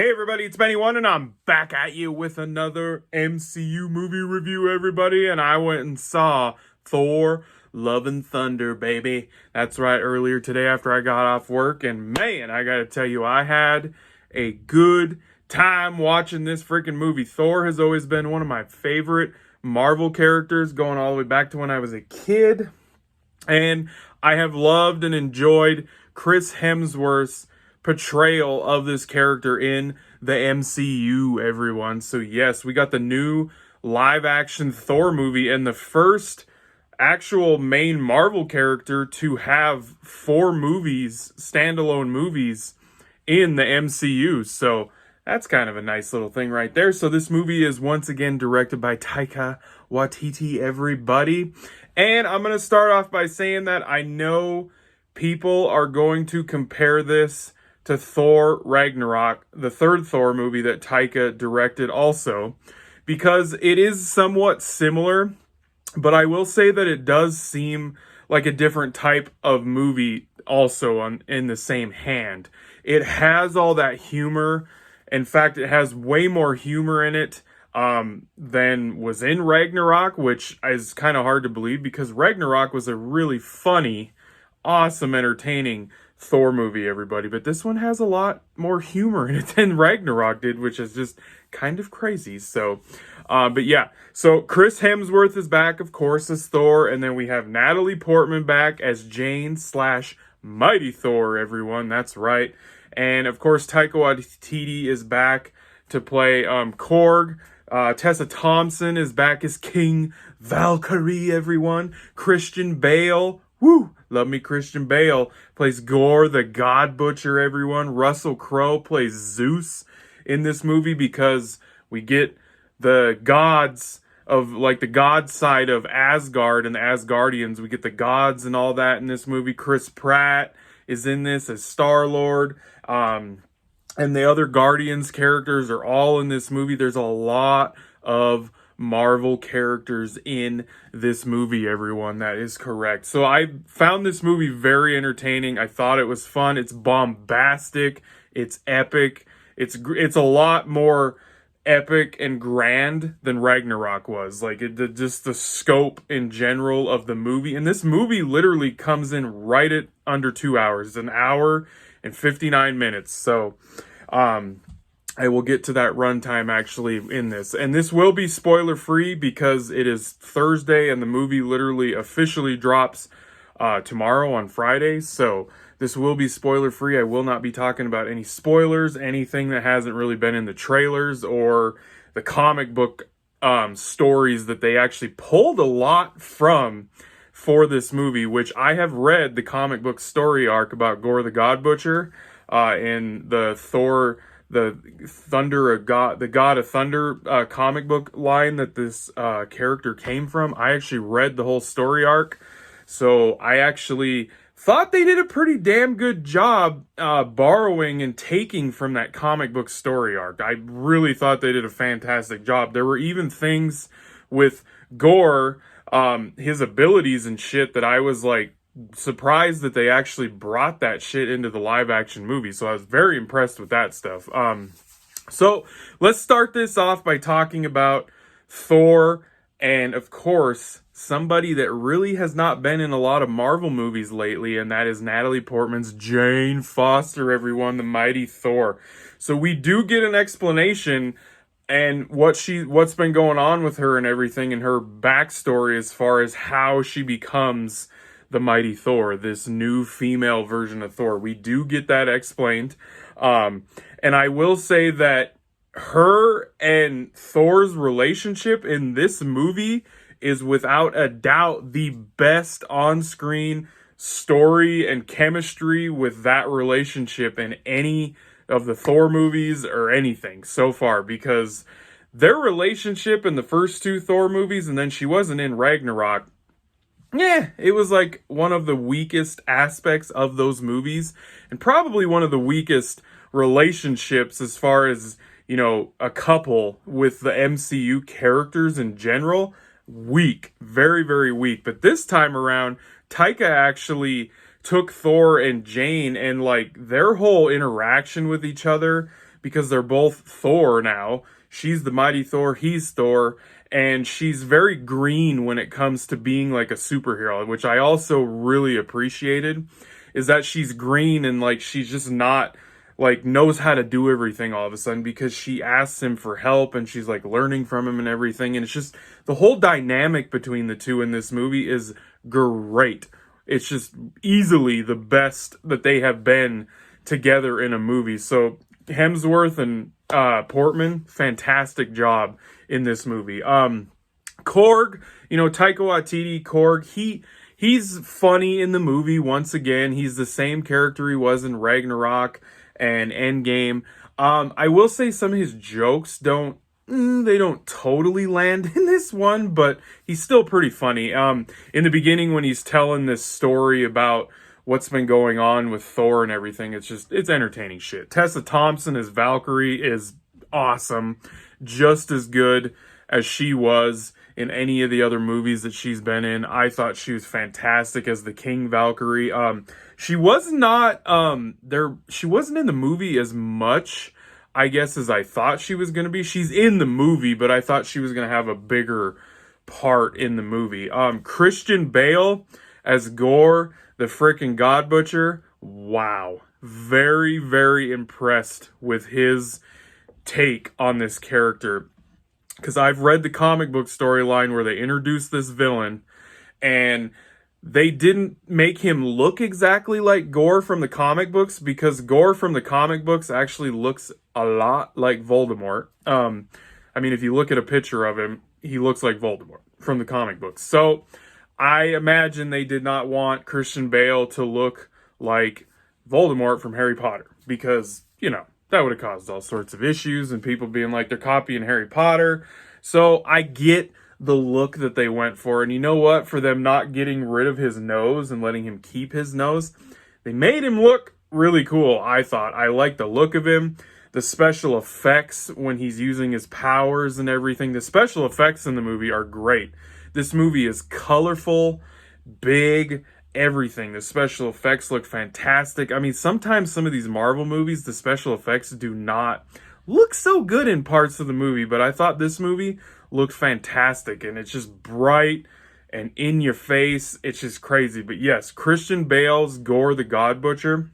Hey everybody, it's Benny One, and I'm back at you with another MCU movie review, everybody. And I went and saw Thor Love and Thunder, baby. That's right, earlier today after I got off work. And man, I gotta tell you, I had a good time watching this freaking movie. Thor has always been one of my favorite Marvel characters, going all the way back to when I was a kid. And I have loved and enjoyed Chris Hemsworth's portrayal of this character in the MCU, everyone. So yes, we got the new live action Thor movie and the first actual main Marvel character to have four movies, standalone movies in the MCU. So that's kind of a nice little thing right there. So this movie is once again directed by Taika Waititi, everybody. And I'm going to start off by saying that I know people are going to compare this to Thor Ragnarok, the third Thor movie that Taika directed also, because it is somewhat similar, but I will say that it does seem like a different type of movie also in the same hand. It has all that humor. In fact, it has way more humor in it than was in Ragnarok, which is kind of hard to believe because Ragnarok was a really funny, awesome, entertaining Thor movie, everybody. But this one has a lot more humor in it than Ragnarok did, which is just kind of crazy. So, but yeah. So Chris Hemsworth is back, of course, as Thor. And then we have Natalie Portman back as Jane / Mighty Thor, everyone. That's right. And of course, Taika Waititi is back to play Korg. Tessa Thompson is back as King Valkyrie, everyone. Christian Bale, woo, love me Christian Bale, plays Gore the God Butcher, everyone. Russell Crowe plays Zeus in this movie because we get the gods of, like, the god side of Asgard and the Asgardians. We get the gods and all that in this movie. Chris Pratt is in this as Star-Lord. And the other Guardians characters are all in this movie. There's a lot of Marvel characters in this movie, everyone. That is correct. So I found this movie very entertaining. I thought it was fun. It's bombastic. It's epic. It's a lot more epic and grand than Ragnarok was. Like, just the scope in general of the movie. And this movie literally comes in right at under 2 hours. It's an hour and 59 minutes. So, I will get to that runtime actually in this. And this will be spoiler free because it is Thursday and the movie literally officially drops tomorrow on Friday. So this will be spoiler free. I will not be talking about any spoilers, anything that hasn't really been in the trailers or the comic book stories that they actually pulled a lot from for this movie, which I have read the comic book story arc about Gore the God Butcher in the Thor, the God of Thunder comic book line that this character came from. I actually read the whole story arc, so I actually thought they did a pretty damn good job borrowing and taking from that comic book story arc. I really thought they did a fantastic job. There were even things with Gore, his abilities and shit, that I was like surprised that they actually brought that shit into the live action movie. So I was very impressed with that stuff. So let's start this off by talking about Thor, and of course somebody that really has not been in a lot of Marvel movies lately, and that is Natalie Portman's Jane Foster, everyone, the Mighty Thor. So we do get an explanation and what's been going on with her and everything, and her backstory as far as how she becomes the Mighty Thor, this new female version of Thor. We do get that explained. And I will say that her and Thor's relationship in this movie is without a doubt the best on-screen story and chemistry with that relationship in any of the Thor movies or anything so far, because their relationship in the first two Thor movies, and then she wasn't in Ragnarok, it was like one of the weakest aspects of those movies, and probably one of the weakest relationships as far as, you know, a couple with the MCU characters in general. Weak, very, very weak. But this time around, Taika actually took Thor and Jane, and like their whole interaction with each other because they're both Thor now. She's the mighty Thor, he's Thor, and she's very green when it comes to being like a superhero, which I also really appreciated, is that she's green and like she's just not like knows how to do everything all of a sudden, because she asks him for help and she's like learning from him and everything. And it's just the whole dynamic between the two in this movie is great. It's just easily the best that they have been together in a movie. So Hemsworth and Portman, fantastic job in this movie. Korg, Taika Waititi, Korg, he's funny in the movie once again. He's the same character he was in Ragnarok and Endgame. I will say some of his jokes don't totally land in this one, but he's still pretty funny. In the beginning when he's telling this story about what's been going on with Thor and everything, it's entertaining shit. Tessa Thompson as Valkyrie is awesome. Just as good as she was in any of the other movies that she's been in. I thought she was fantastic as the King Valkyrie. She was not she wasn't in the movie as much, I guess, as I thought she was going to be. She's in the movie, but I thought she was going to have a bigger part in the movie. Christian Bale as Gore, the frickin' God Butcher. Wow. Very, very impressed with his take on this character, because I've read the comic book storyline where they introduced this villain and they didn't make him look exactly like Gore from the comic books, because Gore from the comic books actually looks a lot like Voldemort. I mean, if you look at a picture of him, he looks like Voldemort from the comic books. So I imagine they did not want Christian Bale to look like Voldemort from Harry Potter, because, that would have caused all sorts of issues and people being like they're copying Harry Potter. So I get the look that they went for. And you know what? For them not getting rid of his nose and letting him keep his nose, they made him look really cool, I thought. I like the look of him. The special effects when he's using his powers and everything. The special effects in the movie are great. This movie is colorful, big, everything. The special effects look fantastic. I mean, sometimes some of these Marvel movies, the special effects do not look so good in parts of the movie, but I thought this movie looked fantastic, and it's just bright and in your face. It's just crazy. But yes, Christian Bale's Gore the God Butcher,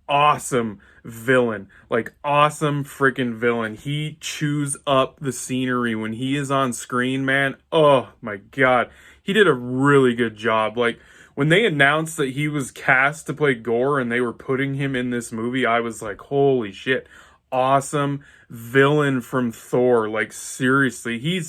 awesome villain. Like, awesome freaking villain. He chews up the scenery when he is on screen, man. Oh my God. He did a really good job. Like, when they announced that he was cast to play Gore and they were putting him in this movie, I was like, holy shit. Awesome villain from Thor. Like, seriously,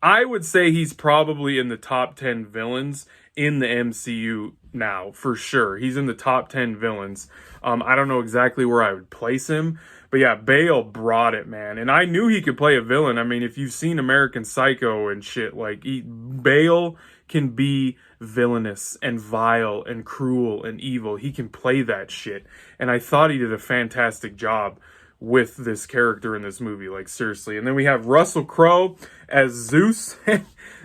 I would say he's probably in the top 10 villains in the MCU now, for sure. He's in the top 10 villains. I don't know exactly where I would place him, but yeah, Bale brought it, man. And I knew he could play a villain. I mean, if you've seen American Psycho and shit, like, Bale can be villainous and vile and cruel and evil. He can play that shit. And I thought he did a fantastic job with this character in this movie, like, seriously. And then we have Russell Crowe as Zeus.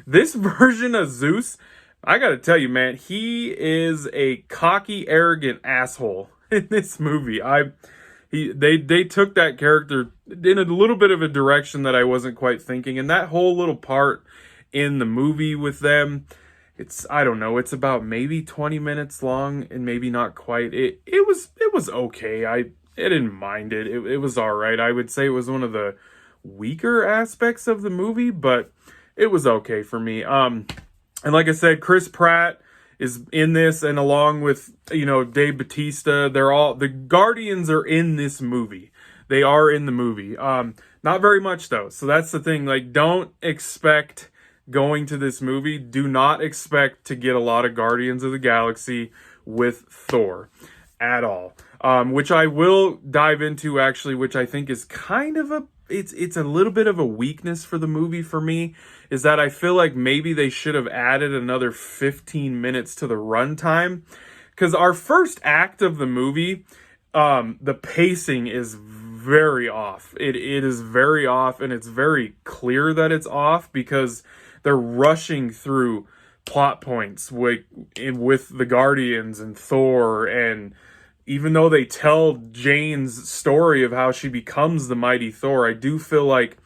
This version of Zeus, I gotta tell you, man, he is a cocky, arrogant asshole in this movie. They took that character in a little bit of a direction that I wasn't quite thinking, and that whole little part in the movie with them, I don't know, it's about maybe 20 minutes long, and maybe not quite. It was okay. I didn't mind it. It was all right. I would say it was one of the weaker aspects of the movie, but it was okay for me. And like I said, Chris Pratt is in this, and along with, Dave Bautista, the Guardians are in this movie. They are in the movie. Not very much though. So that's the thing. Like, don't expect, going to this movie, do not expect to get a lot of Guardians of the Galaxy with Thor at all. Which I will dive into, actually, which I think is kind of it's a little bit of a weakness for the movie for me, is that I feel like maybe they should have added another 15 minutes to the runtime. Because our first act of the movie, the pacing is very off. It is very off, and it's very clear that it's off because they're rushing through plot points with the Guardians and Thor and even though they tell Jane's story of how she becomes the mighty Thor, I do feel like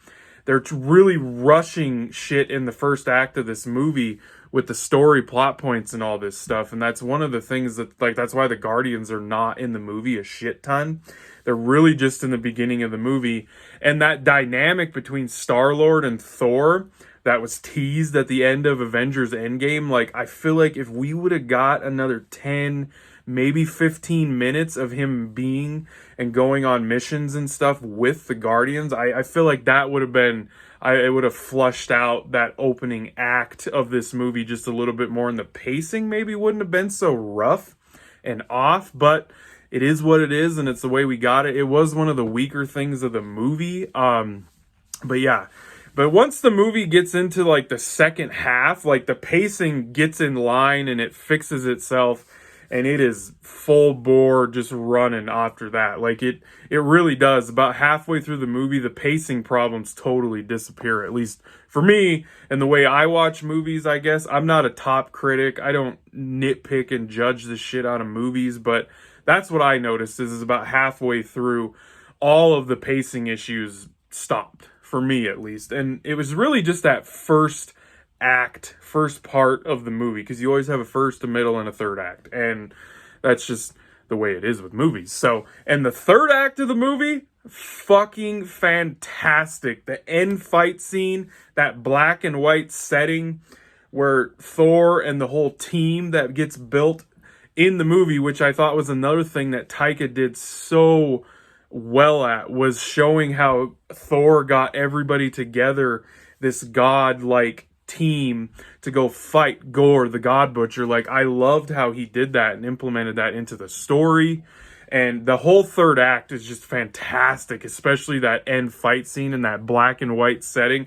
they're really rushing shit in the first act of this movie with the story plot points and all this stuff. And that's one of the things that, like, that's why the Guardians are not in the movie a shit ton. They're really just in the beginning of the movie. And that dynamic between Star-Lord and Thor that was teased at the end of Avengers Endgame, like, I feel like if we would have got another 10, maybe 15 minutes of him being and going on missions and stuff with the Guardians, I feel like that would have been, it would have flushed out that opening act of this movie just a little bit more, and the pacing maybe wouldn't have been so rough and off, but it is what it is, and it's the way we got it. It was one of the weaker things of the movie, but yeah. But once the movie gets into, like, the second half, like, the pacing gets in line and it fixes itself, and it is full bore just running after that. Like, it really does. About halfway through the movie, the pacing problems totally disappear, at least for me. And the way I watch movies, I guess. I'm not a top critic. I don't nitpick and judge the shit out of movies, but that's what I noticed is about halfway through, all of the pacing issues stopped. For me, at least. And it was really just that first part of the movie, because you always have a first, a middle, and a third act. And that's just the way it is with movies. So, and the third act of the movie, fucking fantastic. The end fight scene, that black and white setting where Thor and the whole team that gets built in the movie, which I thought was another thing that Taika did so well at, was showing how Thor got everybody together, this god-like team, to go fight Gore the God Butcher. Like, I loved how he did that and implemented that into the story. And the whole third act is just fantastic, especially that end fight scene in that black and white setting.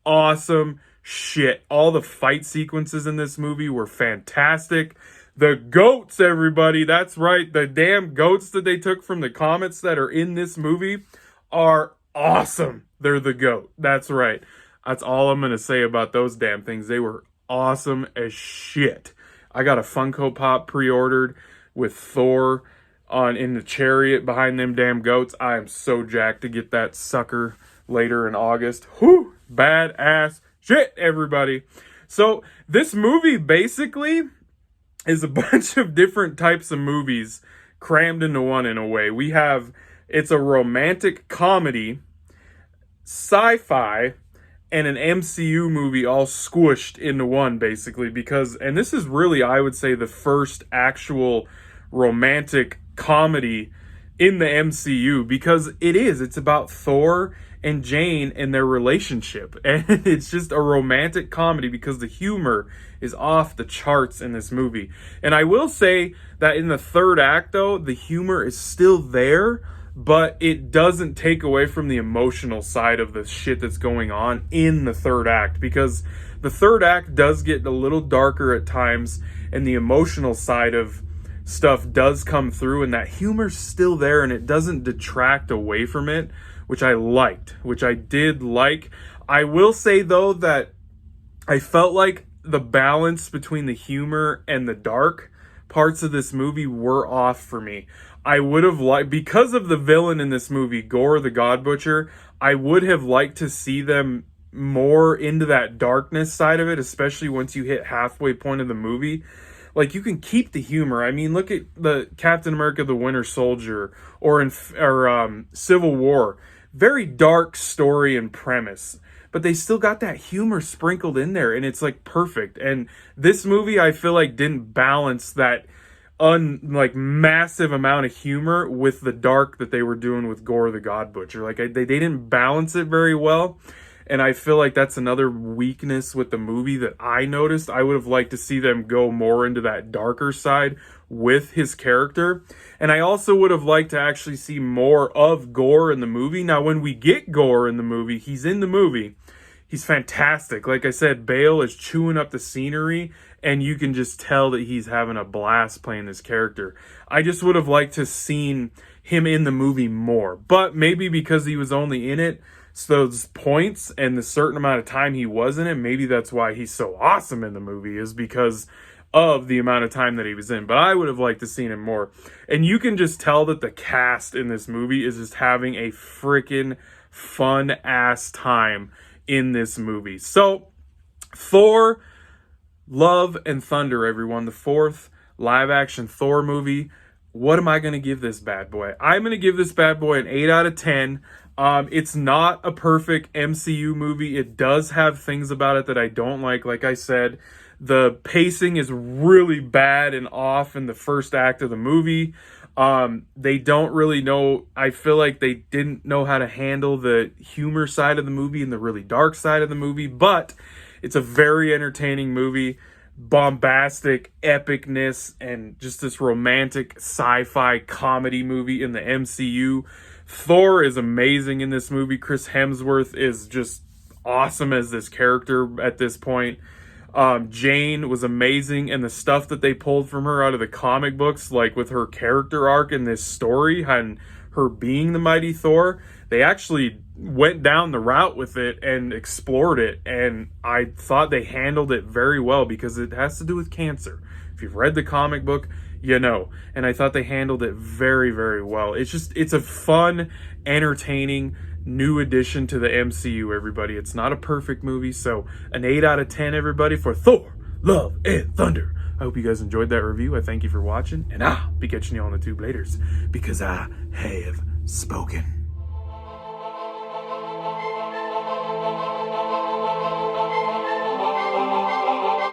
Awesome shit. All the fight sequences in this movie were fantastic. The goats, everybody. That's right. The damn goats that they took from the comics that are in this movie are awesome. They're the goat. That's right. That's all I'm going to say about those damn things. They were awesome as shit. I got a Funko Pop pre-ordered with Thor in the chariot behind them damn goats. I am so jacked to get that sucker later in August. Whew! Badass shit, everybody. So this movie basically is a bunch of different types of movies crammed into one in a way. It's a romantic comedy, sci-fi, and an MCU movie all squished into one, basically, and this is really, I would say, the first actual romantic comedy in the MCU, because it's about Thor and Jane and their relationship, and it's just a romantic comedy because the humor is off the charts in this movie. And I will say that in the third act, though, the humor is still there, but it doesn't take away from the emotional side of the shit that's going on in the third act, because the third act does get a little darker at times, and the emotional side of stuff does come through, and that humor's still there, and it doesn't detract away from it, which I did like. I will say, though, that I felt like the balance between the humor and the dark parts of this movie were off for me. I would have liked, because of the villain in this movie, Gore the God Butcher, I would have liked to see them more into that darkness side of it, especially once you hit halfway point of the movie. Like, you can keep the humor. I mean, look at the Captain America the Winter Soldier or Civil War. Very dark story and premise, but they still got that humor sprinkled in there, and it's like perfect. And this movie, I feel like, didn't balance that massive amount of humor with the dark that they were doing with Gore the God Butcher. Like, they didn't balance it very well, and I feel like that's another weakness with the movie that I noticed. I would have liked to see them go more into that darker side with his character. And I also would have liked to actually see more of Gore in the movie. Now, when we get Gore in the movie, he's in the movie. He's fantastic. Like I said, Bale is chewing up the scenery, and you can just tell that he's having a blast playing this character. I just would have liked to seen him in the movie more. But maybe because he was only in it so those points and the certain amount of time he was in it, maybe that's why he's so awesome in the movie, is because of the amount of time that he was in, but I would have liked to seen him more. And you can just tell that the cast in this movie is just having a freaking fun ass time in this movie. So Thor Love and Thunder, everyone, the 4th live action Thor movie. What am I going to give this bad boy? I'm going to give this bad boy an 8 out of 10. It's not a perfect MCU movie. It does have things about it that I don't like. Like I said, the pacing is really bad and off in the first act of the movie. They don't really know. I feel like they didn't know how to handle the humor side of the movie and the really dark side of the movie, but it's a very entertaining movie. Bombastic epicness and just this romantic sci-fi comedy movie in the MCU. Thor is amazing in this movie. Chris Hemsworth is just awesome as this character at this point. Jane was amazing, and the stuff that they pulled from her out of the comic books, like with her character arc in this story and her being the mighty Thor, they actually went down the route with it and explored it, and I thought they handled it very well because it has to do with cancer. If you've read the comic book, you know, and I thought they handled it very, very well. It's a fun, entertaining new addition to the MCU, everybody. It's not a perfect movie, so an 8 out of 10, everybody, for Thor, Love, and Thunder. I hope you guys enjoyed that review. I thank you for watching, and I'll be catching you on the tube laters because I have spoken.